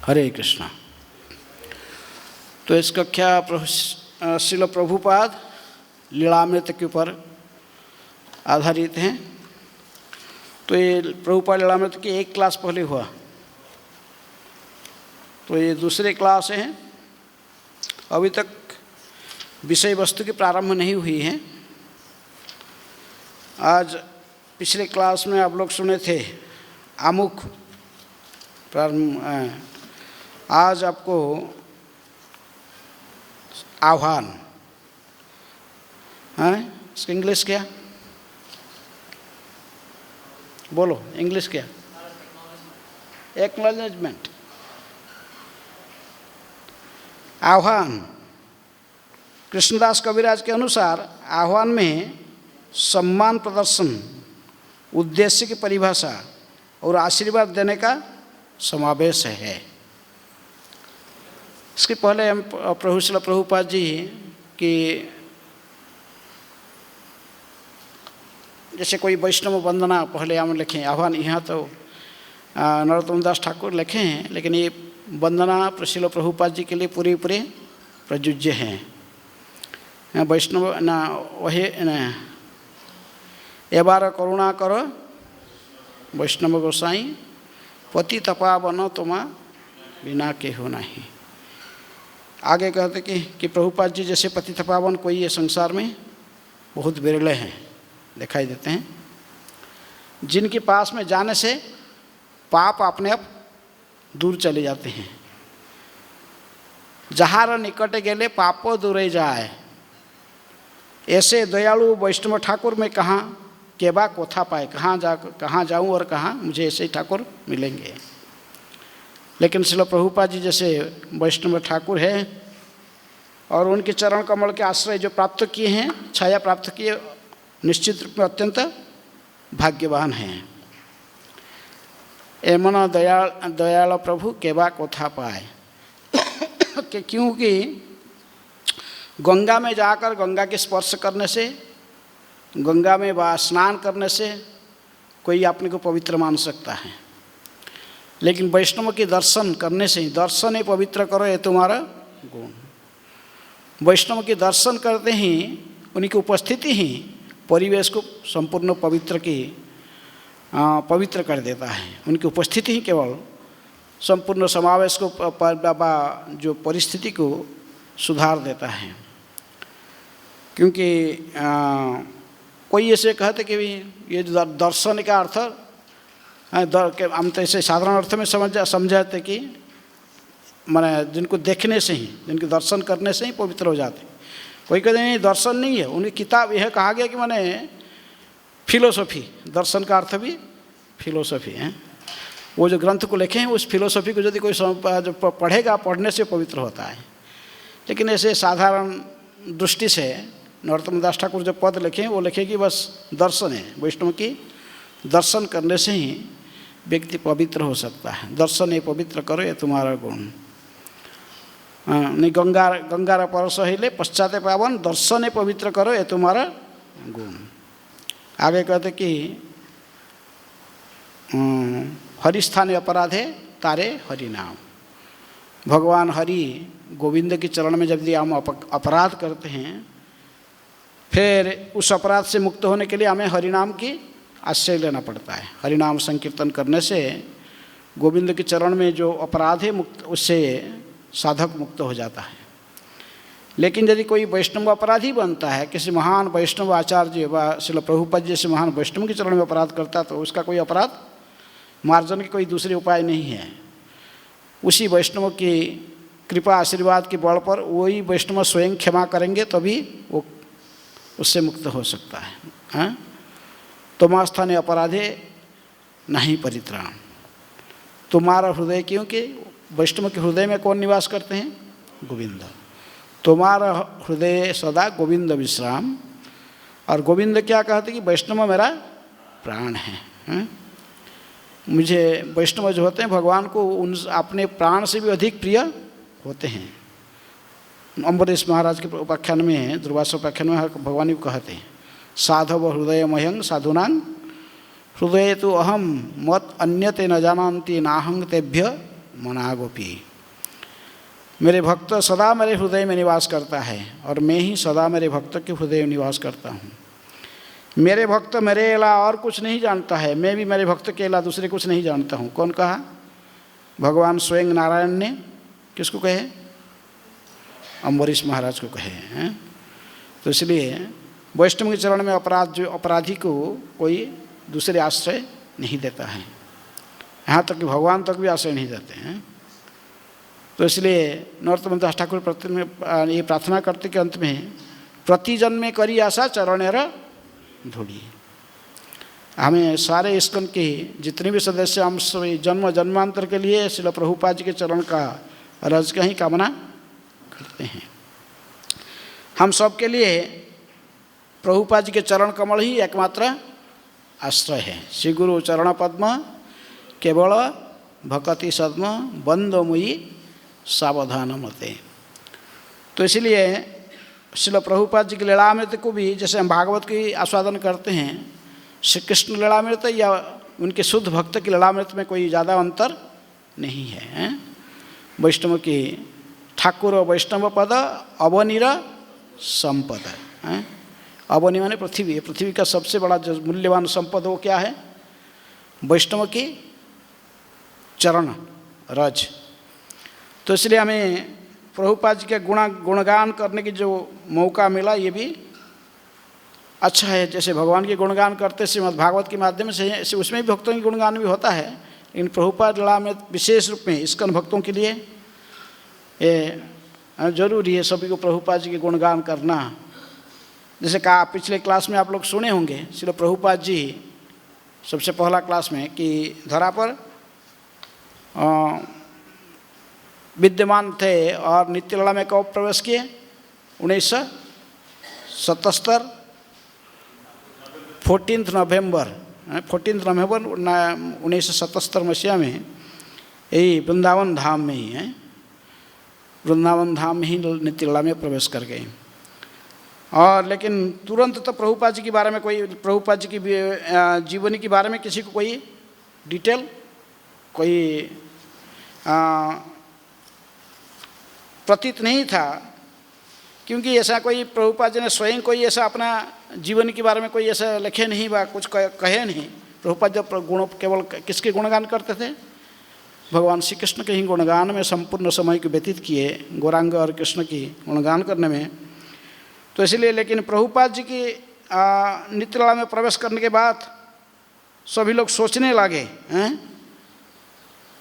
हरे कृष्णा। तो इस कक्षा श्रील प्रभुपाद लीलामृत के ऊपर आधारित हैं। तो ये प्रभुपाद लीलामृत की एक क्लास पहले हुआ, तो ये दूसरे क्लास हैं। अभी तक विषय वस्तु की प्रारंभ नहीं हुई है। आज पिछले क्लास में आप लोग सुने थे आमुख प्रारंभ। आज आपको आह्वान है। इसका इंग्लिश क्या? बोलो इंग्लिश क्या? एक्नॉलेजमेंट। आह्वान कृष्णदास कविराज के अनुसार आह्वान में सम्मान प्रदर्शन, उद्देश्य की परिभाषा और आशीर्वाद देने का समावेश है। इसके पहले हम प्रभु श्रील प्रभुपाद जी की जैसे कोई वैष्णव वंदना पहले हम लिखे आह्वान, यहाँ तो नरोत्तम दास ठाकुर लिखे हैं, लेकिन ये वंदना श्रील प्रभुपाद जी के लिए पूरे प्रयुज्य हैं। वैष्णव ना वही ए बार करुणा करो वैष्णव गोसाई, पति तपावन तुमा बिना के हो नहीं। आगे कहते कि प्रभुपाद जी जैसे पति तपावन कोई ये संसार में बहुत विरले हैं, दिखाई देते हैं, जिनके पास में जाने से पाप अपने आप दूर चले जाते हैं। जहार निकट गेले पापो दूर जाए, ऐसे दयालु वैष्णव ठाकुर में कहाँ केबा कोथा पाए, कहाँ जाऊँ और कहाँ मुझे ऐसे ठाकुर मिलेंगे। लेकिन श्रील प्रभुपाद जी जैसे वैष्णव ठाकुर है और उनके चरण कमल के आश्रय जो प्राप्त किए हैं, छाया प्राप्त किए, निश्चित रूप में अत्यंत भाग्यवान हैं। ए मन दयाल प्रभु केबा कोथा पाए क्योंकि गंगा में जाकर गंगा के स्पर्श करने से, गंगा में स्नान करने से कोई अपने को पवित्र मान सकता है, लेकिन वैष्णव के दर्शन करने से, दर्शन ही पवित्र करो ये तुम्हारा गुण। वैष्णव के दर्शन करते ही उनकी उपस्थिति ही परिवेश को संपूर्ण पवित्र कर देता है। उनकी उपस्थिति ही केवल संपूर्ण समावेश को जो परिस्थिति को सुधार देता है। क्योंकि कोई ऐसे कहते कि ये दर्शन का अर्थ हम तो ऐसे साधारण अर्थ में समझाते कि माने जिनको देखने से ही, जिनके दर्शन करने से ही पवित्र हो जाते। कोई कहते नहीं दर्शन नहीं है, उनकी किताब यह कहा गया कि माने फिलोसफी, दर्शन का अर्थ भी फिलोसफी है। वो जो ग्रंथ को लिखे हैं उस फिलोसफी को यदि कोई जो पढ़ेगा, पढ़ने से पवित्र होता है। लेकिन ऐसे साधारण दृष्टि से नरोत्तम दास ठाकुर जो पद लिखे हैं वो लिखे कि बस दर्शन है, वैष्णव की दर्शन करने से ही व्यक्ति पवित्र हो सकता है। दर्शन ये पवित्र करो ये तुम्हारा गुण। नहीं गंगार परस हिले पश्चाते पावन, दर्शन ये पवित्र करो ये तुम्हारा गुण। आगे कहते कि हरिस्थाने अपराधे तारे हरि नाम। भगवान हरि गोविंद के चरण में जब हम अपराध करते हैं, फिर उस अपराध से मुक्त होने के लिए हमें हरिनाम की आश्रय लेना पड़ता है। हरिनाम संकीर्तन करने से गोविंद के चरण में जो अपराध है मुक्त, उससे साधक मुक्त हो जाता है। लेकिन यदि कोई वैष्णव अपराधी बनता है, किसी महान वैष्णव आचार्य व श्रील प्रभुपाद जैसे महान वैष्णव के चरण में अपराध करता है, तो उसका कोई अपराध मार्जन के कोई दूसरे उपाय नहीं है। उसी वैष्णव की कृपा आशीर्वाद के बल पर वही वैष्णव स्वयं क्षमा करेंगे, तभी वो उससे मुक्त हो सकता है। हाँ? तुम्हास्थाने अपराधे नहीं परित्राण। तुम्हारा हृदय, क्योंकि वैष्णव के हृदय में कौन निवास करते हैं? गोविंद। तुम्हारा हृदय सदा गोविंद विश्राम। और गोविंद क्या कहते कि वैष्णव मेरा प्राण है। हाँ? मुझे वैष्णव जो होते हैं भगवान को उन अपने प्राण से भी अधिक प्रिय होते हैं। अम्बरीश महाराज के उपाख्यान में, दुर्वासा उपाख्यान में भगवान को कहते हैं, साधव हृदय मह्यं साधुनां हृदय तो अहम मत अन्यते न जानन्ति नाहं तेभ्य मनागोपी। मेरे भक्त सदा मेरे हृदय में निवास करता है और मैं ही सदा मेरे भक्त के हृदय में निवास करता हूँ। मेरे भक्त मेरे अलावा और कुछ नहीं जानता है, मैं भी मेरे भक्त के अलावा दूसरे कुछ नहीं जानता हूँ। कौन कहा? भगवान स्वयं नारायण ने किसको कहे? अम्बरीश महाराज को कहे हैं। तो इसलिए वैष्णव के चरण में अपराधी को कोई दूसरे आश्रय नहीं देता है, यहाँ तक कि भगवान तक भी आश्रय नहीं देते हैं। तो इसलिए नरोत्तम दास ठाकुर प्रति में ये प्रार्थना करते कि अंत में प्रति जन्मे करी आशा चरणेर धूड़ी। हमें सारे इस्कॉन के जितने भी सदस्य हम सभी जन्म जन्मांतर के लिए श्रील प्रभुपाद जी के चरण का रज का ही कामना करते हैं। हम सब के लिए प्रभुपाद जी के चरण कमल ही एकमात्र आश्रय है। श्री गुरु चरण पद्म केवल भक्ति सद्म बंद मुई सावधान मते। तो इसलिए श्रील प्रभुपाद जी की लीलामृत को भी जैसे हम भागवत की आस्वादन करते हैं, श्री कृष्ण लीलामृत या उनके शुद्ध भक्त की लीलामृत में कोई ज़्यादा अंतर नहीं है। वैष्णव की ठाकुर वैष्णव पद अवनीर संपद। अवनी माने पृथ्वी, पृथ्वी का सबसे बड़ा जो मूल्यवान संपद वो क्या है? वैष्णव की चरण रज। तो इसलिए हमें प्रभुपाद जी के गुणगान करने की जो मौका मिला ये भी अच्छा है। जैसे भगवान के गुणगान करते श्रीमद् भागवत के माध्यम से उसमें भी भक्तों के गुणगान भी होता है, लेकिन प्रभुपाद लीला में विशेष रूप में इस्कॉन भक्तों के लिए ये जरूरी है सभी को प्रभुपाद जी के गुणगान करना। जैसे कहा पिछले क्लास में आप लोग सुने होंगे, श्री प्रभुपाद जी सबसे पहला क्लास में कि धरा पर विद्यमान थे और नित्य लीला में कब प्रवेश किए? 1977 14 नवंबर 1977 मसीहा में यही वृंदावन धाम में ही है, वृंदावन धाम में ही नित्य लीला में प्रवेश कर गए। और लेकिन तुरंत तो प्रभुपाद जी के बारे में कोई, प्रभुपाद जी की जीवनी के बारे में किसी को कोई डिटेल कोई प्रतीत नहीं था, क्योंकि ऐसा कोई प्रभुपाद जी ने स्वयं कोई ऐसा अपना जीवन के बारे में कोई ऐसा लिखे नहीं व कुछ कहे नहीं। प्रभुपाद जब गुण केवल किसके गुणगान करते थे? भगवान श्री कृष्ण के ही गुणगान में संपूर्ण समय को व्यतीत किए, गौरांग और कृष्ण की गुणगान करने में। तो इसलिए लेकिन प्रभुपाद जी की नित्य लीला में प्रवेश करने के बाद सभी लोग सोचने लगे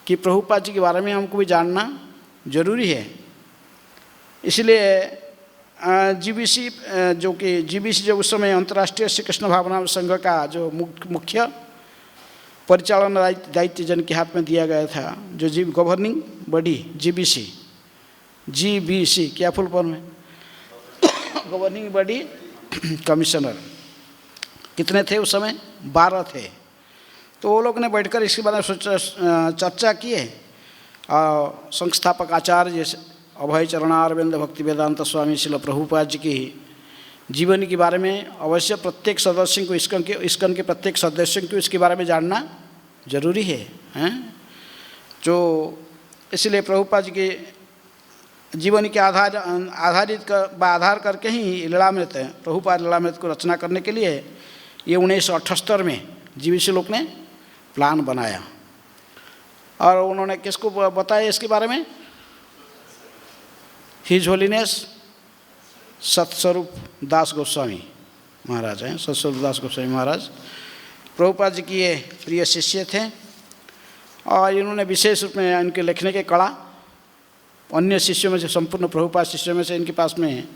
कि प्रभुपाद जी के बारे में हमको भी जानना जरूरी है। इसलिए जीबीसी जो कि जीबीसी जो उस समय अंतर्राष्ट्रीय श्री कृष्ण भावना संघ का जो मुख्य परिचालन दायित्व जन के हाथ में दिया गया था, जो गवर्निंग बॉडी जीबीसी क्या फुल फॉर्म है? Governing body commissioner. कितने थे उस समय? 12 थे। तो वो लोग ने बैठकर इसके बारे में चर्चा किए और संस्थापक आचार्य जैसे अभय चरणारविंद भक्ति वेदांत स्वामी श्रील प्रभुपाद जी की जीवनी के बारे में अवश्य प्रत्येक सदस्य को इस्कॉन के प्रत्येक सदस्य को इसके बारे में जानना जरूरी है, जो इसलिए प्रभुपाद जी के जीवनी के आधार करके ही लीलामृत प्रभुपाद लीलामृत को रचना करने के लिए ये 1978 में जीबीसी लोग ने प्लान बनाया। और उन्होंने किसको बताया इसके बारे में? हिज होलीनेस सतस्वरूप दास गोस्वामी महाराज हैं। सतस्वरूप दास गोस्वामी महाराज प्रभुपाद जी की ये प्रिय शिष्य थे और इन्होंने विशेष रूप में इनके लिखने के कला अन्य शिष्यों में से, संपूर्ण प्रभुपाद शिष्यों में से इनके पास में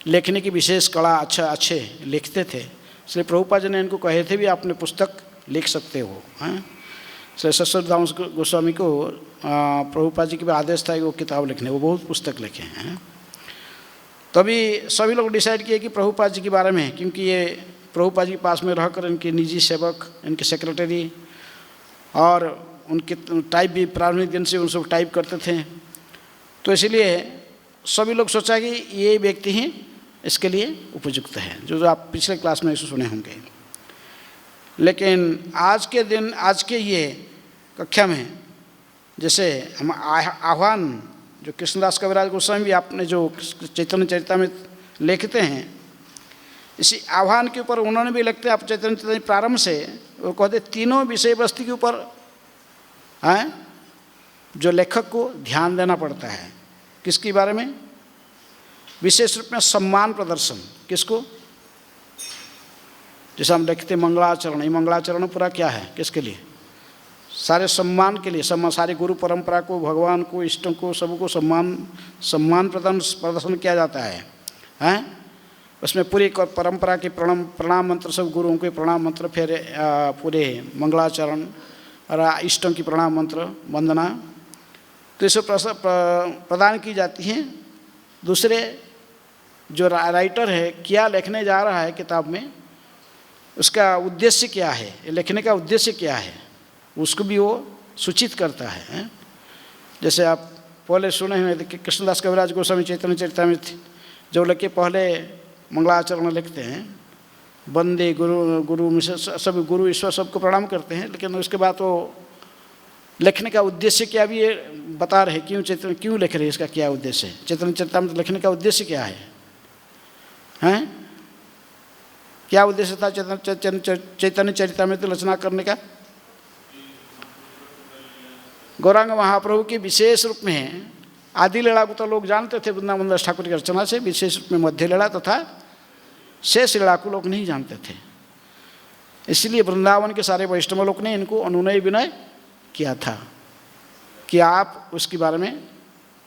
लिखने की विशेष कला अच्छे लिखते थे। इसलिए प्रभुपाद जी ने इनको कहे थे भी अपने पुस्तक लिख सकते हो। इसलिए सतस्वरूप दास गोस्वामी को प्रभुपाद जी के आदेश था कि वो किताब लिखने, वो बहुत पुस्तक लिखे हैं। तभी सभी लोग डिसाइड किए कि प्रभुपाद जी के बारे में, क्योंकि ये प्रभुपाद जी के पास में रहकर इनके निजी सेवक, इनके सेक्रेटरी और उनके टाइप भी प्रारंभिक दिन से उन सब टाइप करते थे। तो इसलिए सभी लोग सोचा कि ये व्यक्ति ही इसके लिए उपयुक्त है, जो आप पिछले क्लास में इसे सुने होंगे। लेकिन आज के दिन, आज के ये कक्षा में जैसे हम आह्वान जो कृष्णदास कविराज गोस्वामी भी आपने जो चैतन्य चरितामृत लिखते हैं, इसी आह्वान के ऊपर उन्होंने भी लिखते हैं, आप चैतन्य चरितामृत प्रारंभ से वो कहते तीनों विषय वस्तु के ऊपर हैं जो लेखक को ध्यान देना पड़ता है। किसके बारे में? विशेष रूप में सम्मान प्रदर्शन। किसको? जैसे हम लिखते मंगलाचरण, ये मंगलाचरण पूरा क्या है? किसके लिए? सारे सम्मान के लिए, सारे गुरु परंपरा को, भगवान को, इष्टों को, सबको सम्मान प्रदर्शन किया जाता है, हैं? उसमें पूरी परंपरा के प्रणाम मंत्र, सब गुरुओं के प्रणाम मंत्र, फिर पूरे मंगलाचरण और इष्टों की प्रणाम मंत्र, वंदना, तो ये सब प्रदान की जाती हैं। दूसरे जो राइटर है क्या लिखने जा रहा है किताब में, उसका उद्देश्य क्या है, लिखने का उद्देश्य क्या है, उसको भी वो सूचित करता है। जैसे आप पहले सुने हुए कि कृष्णदास कविराज गोस्वामी चैतन्य चरितामृत जो लिखे पहले मंगलाचरण लिखते हैं, वंदे गुरु सब गुरु ईश्वर सबको प्रणाम करते हैं, लेकिन उसके बाद वो लिखने का उद्देश्य क्या भी ये बता रहे, क्यों लिख रहे, इसका क्या उद्देश्य है, चैतन्य चरितामृत लिखने का उद्देश्य क्या है, हैं? क्या उद्देश्य था चैतन्य चरितामृत रचना करने का? गौरांग महाप्रभु की विशेष रूप में आदि लीला को तो लोग जानते थे वृंदावन दास ठाकुर की रचना से, विशेष रूप में मध्य लीला तथा शेष लीला को लोग नहीं जानते थे। इसलिए वृंदावन के सारे वैष्णव लोग ने इनको अनुनय विनय किया था कि आप उसके बारे में,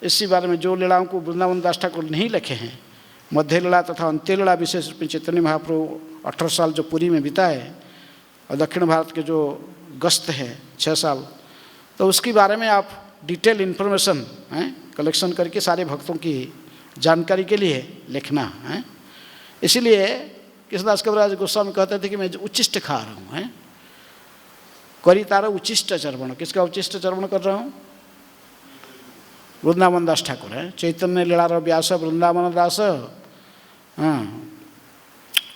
इसी बारे में जो लीलाओं को वृंदावन दास ठाकुर नहीं लिखे हैं, मध्य लीला तथा अंत्य लीला, विशेष रूप में चैतन्य महाप्रभु 18 साल जो पुरी में बिताए और दक्षिण भारत के जो गस्त है 6 साल, तो उसके बारे में आप डिटेल इन्फॉर्मेशन कलेक्शन करके सारे भक्तों की जानकारी के लिए लिखना है। इसीलिए कृष्णदास कविराज गोस्वामी कहते थे कि मैं उच्चिष्ट खा रहा हूँ, हैं? करी तारा उच्चिष्ट चर्वण। किसका उच्चिष्ट चर्वण कर रहा हूँ? वृंदावन दास ठाकुर है, चैतन्य लीला व्यास वृंदावन दास, हाँ,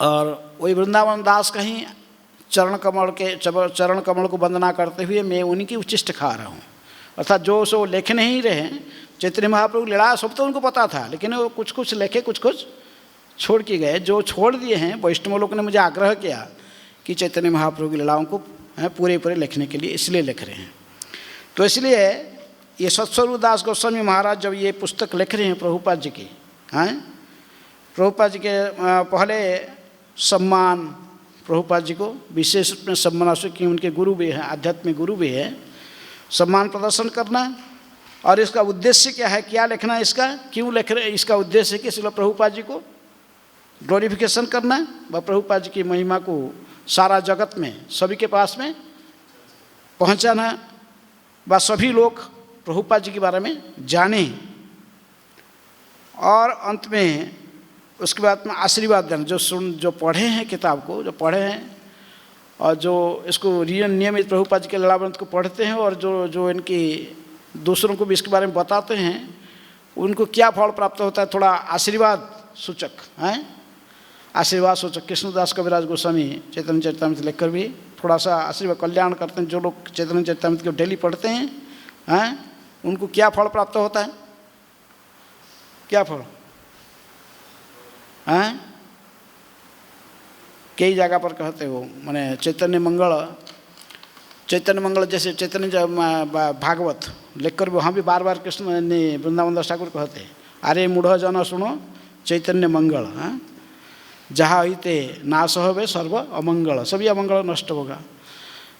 और वही वृंदावन दास का ही चरण कमल को वंदना करते हुए मैं उन्हीं की उच्चिष्ट खा रहा हूँ। अर्थात जो सो लिख नहीं रहे, चैतन्य महाप्रभु लीला सब तो उनको पता था, लेकिन वो कुछ कुछ लिखे, कुछ कुछ छोड़ के गए। जो छोड़ दिए हैं वैष्णव लोगों ने मुझे आग्रह किया कि चैतन्य महाप्रभु की लीलाओं को पूरे लिखने के लिए, इसलिए लिख रहे हैं। तो इसलिए ये सत्स्वरूप दास गोस्वामी महाराज जब ये पुस्तक लिख रहे हैं प्रभुपाद जी की, हैं, प्रभुपाद जी के पहले सम्मान प्रभुपाद जी को विशेष रूप में सम्मान, कि उनके गुरु भी हैं, आध्यात्मिक गुरु भी है, सम्मान प्रदर्शन करना। और इसका उद्देश्य क्या है, क्या लिखना है, इसका क्यों लिख रहे, इसका उद्देश्य कि सिर्फ प्रभुपाद जी को ग्लोरिफिकेशन करना व प्रभुपाद जी की महिमा को सारा जगत में सभी के पास में पहुंचाना, व सभी लोग प्रभुपाद जी के बारे में जाने, और अंत में उसके बाद में आशीर्वाद देना। जो पढ़े हैं किताब को, जो पढ़े हैं और जो इसको नियमित प्रभुपाद जी के लीलामृत को पढ़ते हैं, और जो इनकी दूसरों को भी इसके बारे में बताते हैं, उनको क्या फल प्राप्त होता है, थोड़ा आशीर्वाद सूचक हैं, आशीर्वाद सूचक। कृष्णदास कविराज गोस्वामी चैतन्य चरितामृत लिखकर भी थोड़ा सा आशीर्वाद कल्याण करते हैं। जो लोग चैतन्य चरितामृत को डेली पढ़ते हैं, उनको क्या फल प्राप्त होता है, क्या फल, हैं? कई जगह पर कहते हो, माने चैतन्य मंगल जैसे चैतन्य भागवत लिखकर भी वहाँ भी बार बार कृष्ण ने वृंदावन दास ठाकुर कहते हैं, अरे मूढ़ जन सुनो चैतन्य मंगल, हाँ, जहाँ हिते नाश होवे सर्व अमंगल, सभी अमंगल नष्ट होगा।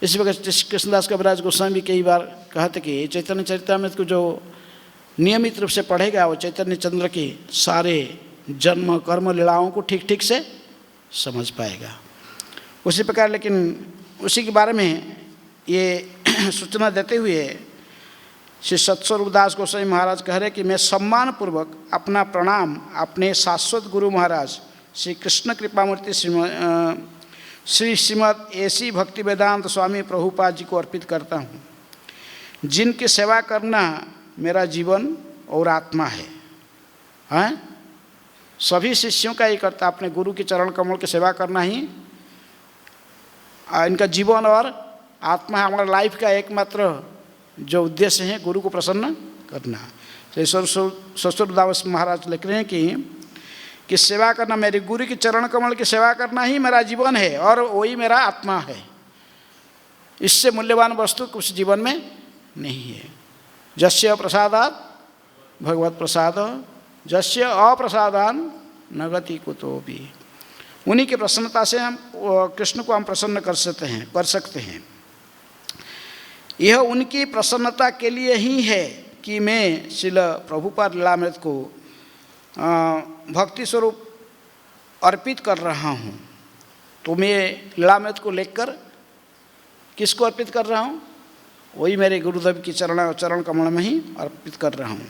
इसी प्रकार कृष्णदास कविराज गोस्वामी भी कई बार कहते कि चैतन्य चरितामृत को जो नियमित रूप से पढ़ेगा वो चैतन्य चंद्र की सारे जन्म कर्म लीलाओं को ठीक ठीक से समझ पाएगा। उसी प्रकार लेकिन उसी के बारे में ये सूचना देते हुए श्री सत्स्वरूप दास गोस्वामी महाराज कह रहे कि मैं सम्मानपूर्वक अपना प्रणाम अपने शाश्वत गुरु महाराज श्री कृष्ण कृपामूर्ति श्री श्रीमद एसी भक्ति वेदांत स्वामी प्रभुपाद जी को अर्पित करता हूँ, जिनकी सेवा करना मेरा जीवन और आत्मा है। हैं? सभी शिष्यों का ये करता, अपने गुरु के चरण कमल की सेवा करना ही इनका जीवन और आत्मा है। हमारा लाइफ का एकमात्र जो उद्देश्य है गुरु को प्रसन्न करना। ससुरदास महाराज लिख रहे हैं कि सेवा करना, मेरे गुरु के चरण कमल की सेवा करना ही मेरा जीवन है और वही मेरा आत्मा है। इससे मूल्यवान वस्तु कुछ जीवन में नहीं है। जस्य प्रसादात् भगवत प्रसाद, जस्य अप्रसादान न गति कुतोपि। उन्हीं की प्रसन्नता से हम कृष्ण को हम प्रसन्न कर सकते हैं। यह उनकी प्रसन्नता के लिए ही है कि मैं श्रील प्रभुपाद लीलामृत को भक्ति स्वरूप अर्पित कर रहा हूँ। तो मैं लीलामृत को लेकर किसको अर्पित कर रहा हूँ? वही मेरे गुरुदेव की चरण कमल में ही अर्पित कर रहा हूँ।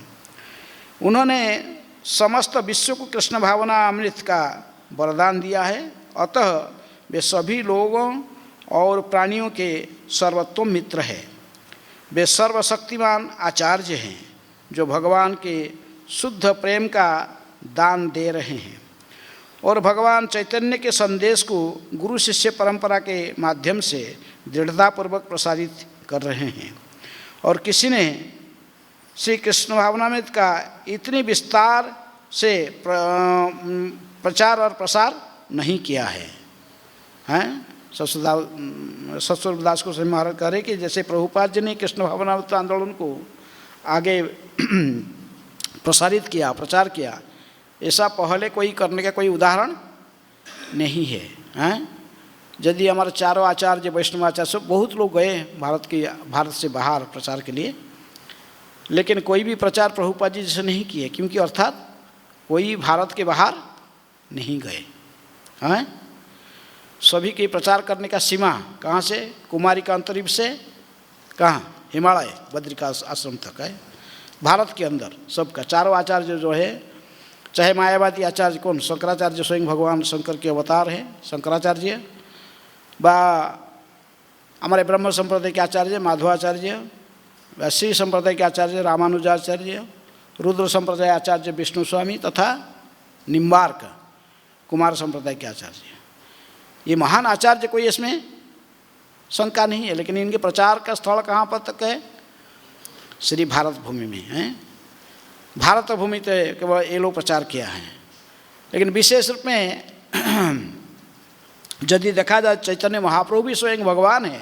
उन्होंने समस्त विश्व को कृष्ण भावना अमृत का वरदान दिया है, अतः वे सभी लोगों और प्राणियों के सर्वोत्तम मित्र है। वे सर्वशक्तिमान आचार्य हैं जो भगवान के शुद्ध प्रेम का दान दे रहे हैं और भगवान चैतन्य के संदेश को गुरु शिष्य परंपरा के माध्यम से दृढ़तापूर्वक प्रसारित कर रहे हैं। और किसी ने श्री कृष्ण भावनामृत का इतनी विस्तार से प्रचार और प्रसार नहीं किया है। ससुरदास को महाराज कह रहे कि जैसे प्रभुपाद जी ने कृष्ण भावनामृत आंदोलन को आगे प्रसारित किया, प्रचार किया, ऐसा पहले कोई करने का कोई उदाहरण नहीं है। यदि हमारे चारों आचार्य वैष्णव आचार्य सब बहुत लोग गए भारत से बाहर प्रचार के लिए, लेकिन कोई भी प्रचार प्रभुपाद जी जैसे नहीं किए, क्योंकि अर्थात कोई भारत के बाहर नहीं गए। सभी के प्रचार करने का सीमा कहाँ से? कुमारी का अंतरिक्ष से कहाँ? हिमालय बद्रिकाश आश्रम तक है। भारत के अंदर सबका चारों आचार्य जो है, चाहे मायावादी आचार्य कौन, शंकराचार्य स्वयं भगवान शंकर के अवतार है शंकराचार्य, बा हमारे ब्रह्म संप्रदाय के आचार्य माधवाचार्य, श्री संप्रदाय के आचार्य रामानुजाचार्य, रुद्र संप्रदाय आचार्य विष्णु स्वामी तथा निम्बार्क कुमार संप्रदाय के आचार्य, ये महान आचार्य, कोई इसमें शंका नहीं है। लेकिन इनके प्रचार का स्थल कहाँ पर तक है? श्री भारत भूमि में है। भारत भूमि तो केवल ये लोग प्रचार किया है। लेकिन विशेष रूप में यदि देखा जाए, चैतन्य महाप्रभु भी स्वयं भगवान है,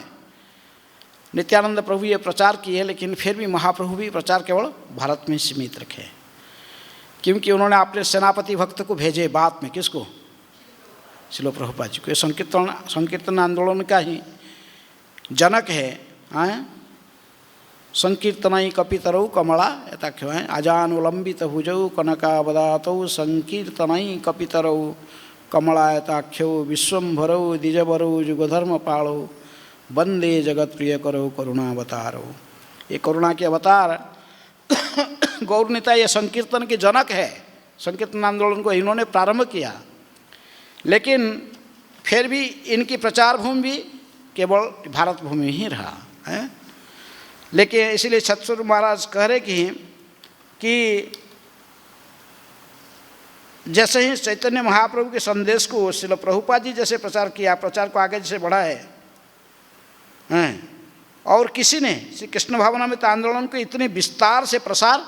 नित्यानंद प्रभु ये प्रचार किए, लेकिन फिर भी महाप्रभु भी प्रचार केवल भारत में सीमित रखे, क्योंकि उन्होंने अपने सेनापति भक्त को भेजे बाद में। किसको? श्रील प्रभुपाद जी को। संकीर्तन आंदोलन का ही जनक है। संकीर्तनाई कपितरौ कमला यथाख्यो है। अजानुलंबित भुजौ कनकावदातौ संकीर्तनाई कपितरौ कमला यथाख्यो विश्वंभरौ द्विजवरौ युगधर्म पाणौ वंदे जगत प्रिय करो करुणावतारो। ये करुणा के अवतार गौरनीता ये संकीर्तन के जनक है। संकीर्तन आंदोलन को इन्होंने प्रारंभ किया, लेकिन फिर भी इनकी प्रचार भूमि भी केवल भारत भूमि ही रहा है। लेकिन इसीलिए सतसुर महाराज कह रहे कि जैसे ही चैतन्य महाप्रभु के संदेश को श्रील प्रभुपाद जी जैसे प्रचार किया, प्रचार को आगे जैसे बढ़ाए और किसी ने श्री कृष्ण भावनामृत आंदोलन को इतने विस्तार से प्रसार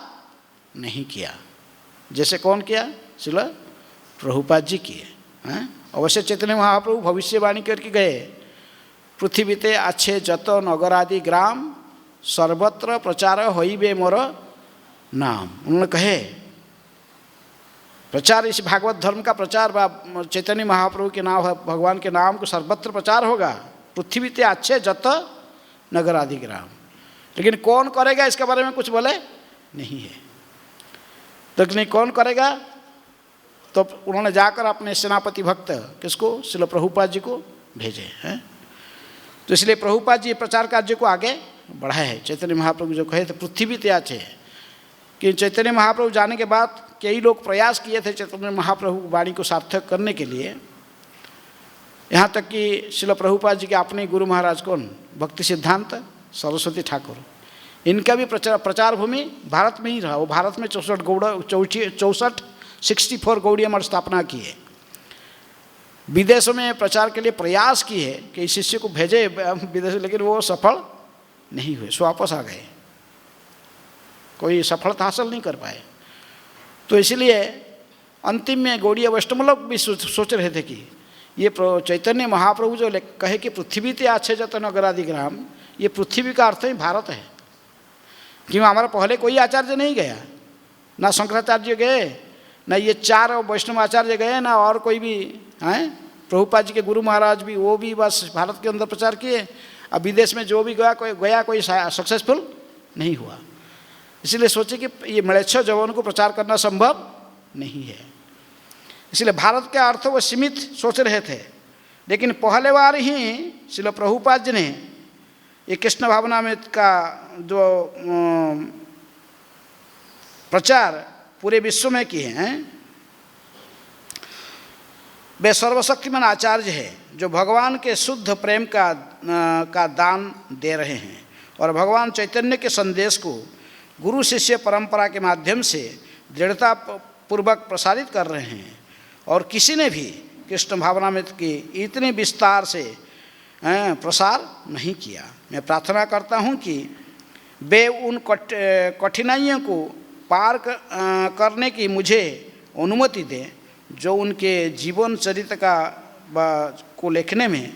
नहीं किया जैसे कौन किया? श्रील प्रभुपाद जी किए। अवश्य चैतन्य महाप्रभु भविष्यवाणी करके गए, पृथ्वीते अच्छे जत नगरादि ग्राम सर्वत्र प्रचार होइबे मोर नाम। उन्होंने कहे प्रचार, इस भागवत धर्म का प्रचार चैतन्य महाप्रभु के नाम, भगवान के नाम को सर्वत्र प्रचार होगा। पृथ्वीते अच्छे जत नगरादि ग्राम। लेकिन कौन करेगा इसके बारे में कुछ बोले नहीं है। तो नहीं कौन करेगा? तो उन्होंने जाकर अपने सेनापति भक्त किसको? श्रील प्रभुपाद जी को भेजे हैं। तो इसलिए प्रभुपाद जी प्रचार कार्य को आगे बढ़ाए है। चैतन्य महाप्रभु जो कहे थे पृथ्वी त्याचे, कि चैतन्य महाप्रभु जाने के बाद कई लोग प्रयास किए थे चैतन्य महाप्रभु वाणी को सार्थक करने के लिए। यहाँ तक कि श्रील प्रभुपाद जी के अपने गुरु महाराज कौन? भक्ति सिद्धांत सरस्वती ठाकुर, इनका भी प्रचार भूमि भारत में ही रहा। वो भारत में 64 गौड़ीय मठ स्थापना किए। विदेशों में प्रचार के लिए प्रयास किए कि इस शिष्य को भेजे विदेश, लेकिन वो सफल नहीं हुए, सो वापस आ गए। कोई सफलता हासिल नहीं कर पाए। तो इसलिए अंतिम में गौड़ीय वैष्णव लोग भी सोच रहे थे कि ये चैतन्य महाप्रभु जो कहे कि पृथ्वी ते आछे जत नगरादि ग्राम, ये पृथ्वी का अर्थ ही भारत है। क्यों हमारा पहले कोई आचार्य नहीं गया, ना शंकराचार्य गए, ना ये 4 वैष्णव आचार्य गए, ना और कोई भी हैं। प्रभुपाद जी के गुरु महाराज भी, वो भी बस भारत के अंदर प्रचार किए। अब विदेश में जो भी गया कोई सक्सेसफुल नहीं हुआ। इसलिए सोचे कि ये म्लेच्छ जगहों को प्रचार करना संभव नहीं है। इसलिए भारत के अर्थ वो सीमित सोच रहे थे। लेकिन पहले बार ही श्रील प्रभुपाद जी ने ये कृष्ण भावनामृत का जो प्रचार पूरे विश्व में किए हैं। वे सर्वशक्तिमान आचार्य है जो भगवान के शुद्ध प्रेम का दान दे रहे हैं और भगवान चैतन्य के संदेश को गुरु शिष्य परंपरा के माध्यम से दृढ़ता पूर्वक प्रसारित कर रहे हैं। और किसी ने भी कृष्ण भावनामृत की इतने विस्तार से प्रसार नहीं किया। मैं प्रार्थना करता हूँ कि वे उन कठिनाइयों को पार करने की मुझे अनुमति दें जो उनके जीवन चरित्र को लिखने में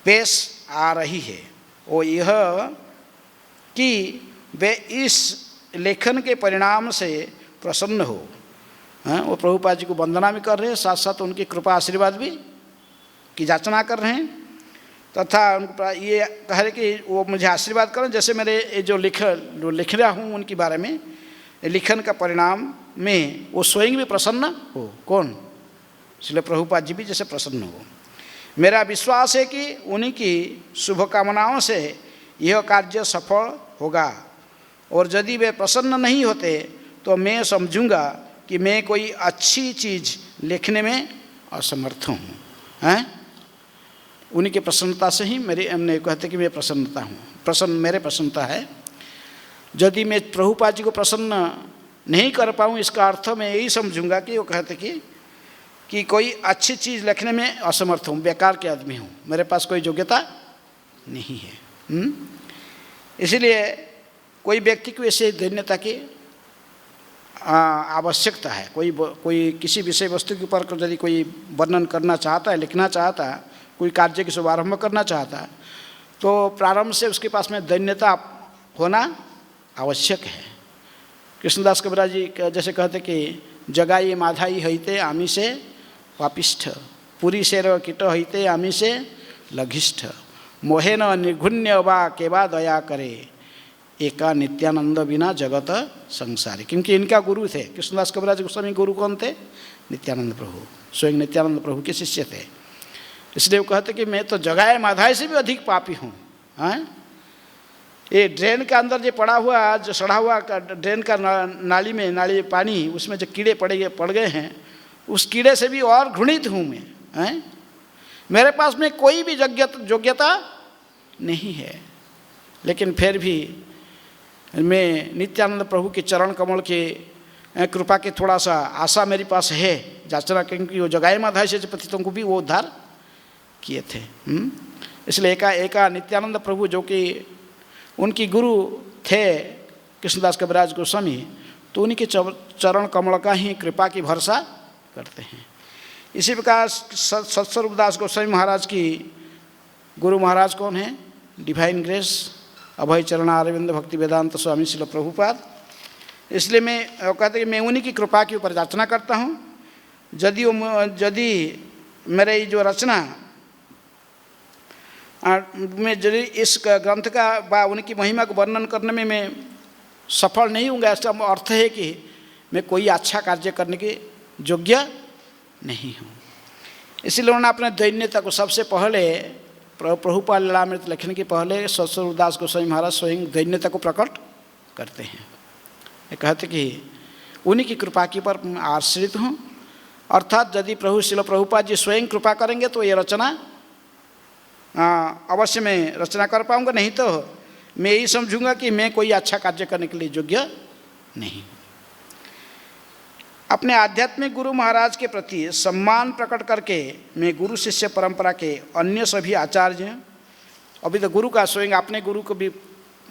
पेश आ रही है। और यह कि वे इस लेखन के परिणाम से प्रसन्न हो। वो प्रभुपाद जी को वंदना भी कर रहे हैं, साथ साथ उनकी कृपा आशीर्वाद भी की याचना कर रहे हैं, तथा उनको ये कह रहे कि वो मुझे आशीर्वाद करें जैसे मेरे ये जो लिख रहा हूँ उनके बारे में, लिखन का परिणाम में वो स्वयं भी प्रसन्न हो। कौन? इसलिए प्रभुपाद जी भी जैसे प्रसन्न हो। मेरा विश्वास है कि उन्हीं की शुभकामनाओं से यह कार्य सफल होगा। और यदि वे प्रसन्न नहीं होते तो मैं समझूंगा कि मैं कोई अच्छी चीज़ लिखने में असमर्थ हूँ। हैं? उन्हीं की प्रसन्नता से ही हमने कहते कि मैं प्रसन्नता हूँ, मेरे प्रसन्नता है। यदि मैं प्रभुपाद जी को प्रसन्न नहीं कर पाऊँ, इसका अर्थ मैं यही समझूंगा कि वो कहते कि कोई अच्छी चीज़ लिखने में असमर्थ हूँ, बेकार के आदमी हूँ, मेरे पास कोई योग्यता नहीं है। इसलिए कोई व्यक्ति को ऐसे धन्यता की आवश्यकता है। कोई किसी विषय वस्तु के ऊपर यदि कोई वर्णन करना चाहता है, लिखना चाहता है, कोई कार्य की शुभारंभ करना चाहता है, तो प्रारंभ से उसके पास में धन्यता होना आवश्यक है। कृष्णदास कविराज जी जैसे कहते कि जगाई माधाई हईते आमी से पापिष्ठ, पुरी शेर कीट हईते आमी से लघिष्ठ, मोहे न निर्घुण्य वा केवा दया करे, एका नित्यानंद बिना जगत संसारी। क्योंकि इनका गुरु थे कृष्णदास कविराज गोस्वामी। गुरु कौन थे? नित्यानंद प्रभु, स्वयं नित्यानंद प्रभु के शिष्य थे। इसलिए वो कहते कि मैं तो जगाए माधाई से भी अधिक पापी हूँ। ये ड्रेन के अंदर जो पड़ा हुआ, जो सड़ा हुआ ड्रेन का नाली पानी, उसमें जो कीड़े पड़ गए हैं, उस कीड़े से भी और घृणित हूँ मैं। मेरे पास में कोई भी योग्यता नहीं है, लेकिन फिर भी मैं नित्यानंद प्रभु के चरण कमल के कृपा के थोड़ा सा आशा मेरे पास है, जाचना, क्योंकि वो जगाए माधाई से पतितों को भी वो उद्धार किए थे। इसलिए एका नित्यानंद प्रभु जो कि उनकी गुरु थे कृष्णदास कविराज गोस्वामी, तो उन्हीं के चरण कमल का ही कृपा की भरोसा करते हैं। इसी प्रकार सत्स्वरूपदास गोस्वामी महाराज की गुरु महाराज कौन है? डिवाइन ग्रेस अभय चरण अरविंद भक्ति वेदांत स्वामी श्रील प्रभुपाद। इसलिए मैं कहते कि मैं उन्हीं की कृपा के ऊपर याचना करता हूँ। यदि मेरे जो रचना में यदि इस ग्रंथ का व उनकी महिमा को वर्णन करने में मैं सफल नहीं हूँगा, इसका अर्थ है कि मैं कोई अच्छा कार्य करने के योग्य नहीं हूँ। इसलिए उन्होंने अपने दैन्यता को सबसे पहले प्रभुपाद लीलामृत लिखने के पहले सत्स्वरूपदास गोस्वामी महाराज स्वयं दैन्यता को प्रकट करते हैं। ये कहते कि उन्हीं की कृपा के पर आश्रित हूँ, अर्थात यदि प्रभु श्रील प्रभुपाद जी स्वयं कृपा करेंगे तो ये रचना अवश्य मैं रचना कर पाऊँगा, नहीं तो मैं यही समझूंगा कि मैं कोई अच्छा कार्य करने के लिए योग्य नहीं। अपने आध्यात्मिक गुरु महाराज के प्रति सम्मान प्रकट करके मैं गुरु शिष्य परंपरा के अन्य सभी आचार्य, अभी तो गुरु का स्वयं अपने गुरु को भी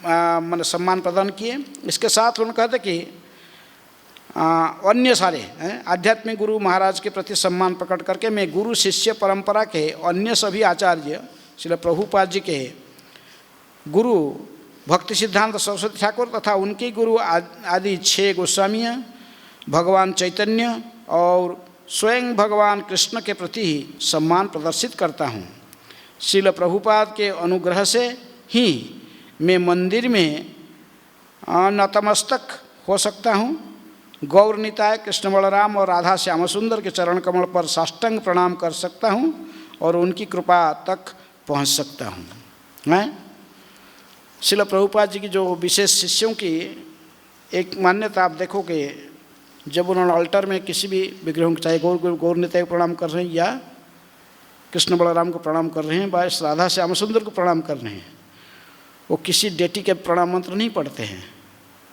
मैंने सम्मान प्रदान किए। इसके साथ उन्होंने कहते कि अन्य सारे आध्यात्मिक गुरु महाराज के प्रति सम्मान प्रकट करके मैं गुरु शिष्य परंपरा के अन्य सभी आचार्य श्रील प्रभुपाद जी के गुरु भक्ति सिद्धांत सरस्वती ठाकुर तथा उनके गुरु आदि 6 गोस्वामी, भगवान चैतन्य और स्वयं भगवान कृष्ण के प्रति सम्मान प्रदर्शित करता हूँ। श्रील प्रभुपाद के अनुग्रह से ही मैं मंदिर में नतमस्तक हो सकता हूँ। गौर निताय कृष्ण बलराम और राधा श्याम सुंदर के चरण कमल पर साष्टांग प्रणाम कर सकता हूँ और उनकी कृपा तक पहुँच सकता हूँ। मैं श्रील प्रभुपाद जी की जो विशेष शिष्यों की एक मान्यता आप देखोगे, जब उन्होंने अल्टर में किसी भी विग्रहों को, चाहे गौर निताय को प्रणाम कर रहे हैं या कृष्ण बलराम को प्रणाम कर रहे हैं, बस राधा श्याम सुंदर को प्रणाम कर रहे हैं, वो किसी डेटी के प्रणाम मंत्र नहीं पढ़ते हैं।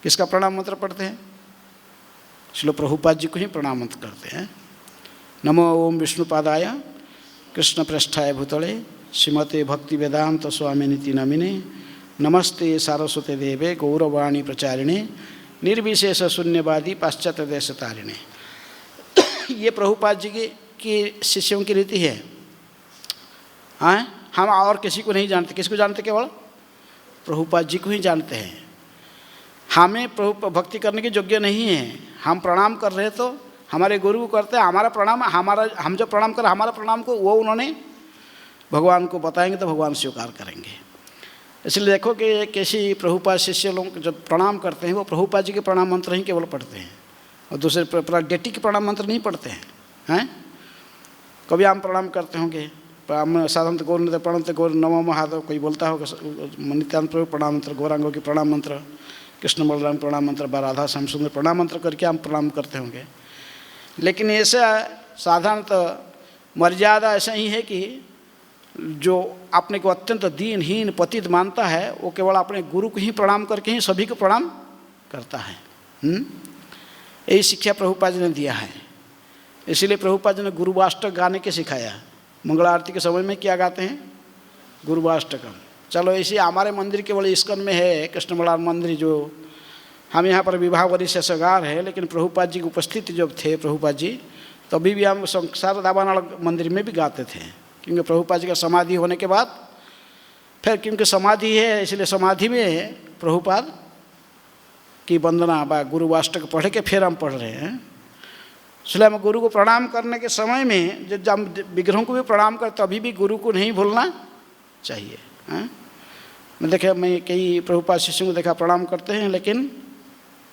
किसका प्रणाम मंत्र पढ़ते हैं? श्रील प्रभुपाद जी को ही प्रणाम मंत्र करते हैं। नमो ओम विष्णुपादाय कृष्ण पृष्ठाय भूतले श्रीमते भक्ति वेदांत स्वामिनिति नमिने नमस्ते सारस्वते देवे गौरवाणी प्रचारिणे निर्विशेष शून्यवादी पाश्चात्य देश तारिणे। ये प्रभुपाद जी की शिष्यों की रीति है। हाँ, हम और किसी को नहीं जानते। किसको जानते? केवल प्रभुपाद जी को ही जानते हैं। हमें प्रभु भक्ति करने के योग्य नहीं है। हम प्रणाम कर रहे तो हमारे गुरु को करते हैं, हमारा प्रणाम, हम जो प्रणाम कर हमारा प्रणाम को वो उन्होंने भगवान को बताएंगे तो भगवान स्वीकार करेंगे। इसलिए देखो कि कैसी प्रभुपाद शिष्य लोग जब प्रणाम करते हैं वो प्रभुपाद जी के प्रणाम मंत्र ही केवल पढ़ते हैं और दूसरे डेटी के प्रणाम मंत्र नहीं पढ़ते हैं। कभी हम प्रणाम करते होंगे, साधारणतः गौर नित्य प्रणाम गौर नमो महादेव कोई बोलता होगा, नित्यानंद प्रभु प्रणाम मंत्र, गौरांगों के प्रणाम मंत्र, कृष्ण बलराम प्रणाम मंत्र, राधा श्याम सुंदर प्रणाम मंत्र करके हम प्रणाम करते होंगे। लेकिन ऐसा साधारणतः मर्यादा ऐसा ही है कि जो अपने को अत्यंत दीनहीन पतित मानता है वो केवल अपने गुरु को ही प्रणाम करके ही सभी को प्रणाम करता है। यही शिक्षा प्रभुपाद जी ने दिया है। इसीलिए प्रभुपाद जी ने गुरुवाष्टक गाने के सिखाया। मंगल आरती के समय में क्या गाते हैं? गुरुवाष्टकम। चलो इसी हमारे मंदिर केवल इस्कन में है कृष्ण बलराम मंदिर, जो हम यहाँ पर विवाह वरिष्ठ सगार है, लेकिन प्रभुपाद जी की उपस्थिति जब थे प्रभुपाद जी, तभी भी हम शारदाबानाड़ मंदिर में भी गाते थे। क्योंकि प्रभुपाद जी का समाधि होने के बाद फिर क्योंकि समाधि है इसलिए समाधि में प्रभुपाद की वंदना व गुरुवाष्टक पढ़ के फिर हम पढ़ रहे हैं। इसलिए हम गुरु को प्रणाम करने के समय में जब हम विग्रहों को भी प्रणाम करते तभी भी गुरु को नहीं भूलना चाहिए। मैं कई प्रभुपाद शिष्यों को देखा प्रणाम करते हैं लेकिन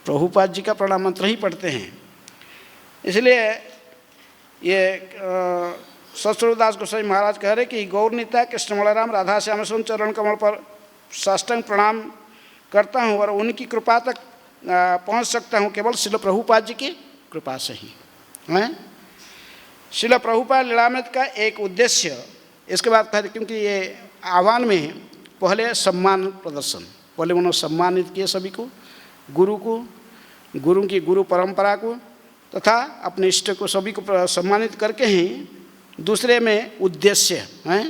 प्रभुपाद जी का प्रणाम मंत्र ही पढ़ते हैं। इसलिए ये सतस्वरूपदास गोस्वामी महाराज कह रहे कि गौर निताय कृष्ण बलराम राधा श्याम सुंदर चरण कमल पर साष्टांग प्रणाम करता हूँ और उनकी कृपा तक पहुँच सकता हूँ केवल श्रील प्रभुपाद जी की कृपा से ही। श्रील प्रभुपाद लीलामृत का एक उद्देश्य, इसके बाद कहते क्योंकि ये आह्वान में पहले सम्मान प्रदर्शन, पहले उन्होंने सम्मानित किए सभी को, गुरु को, गुरु की गुरु परंपरा को तथा अपने इष्ट को, सभी को सम्मानित करके ही दूसरे में उद्देश्य है।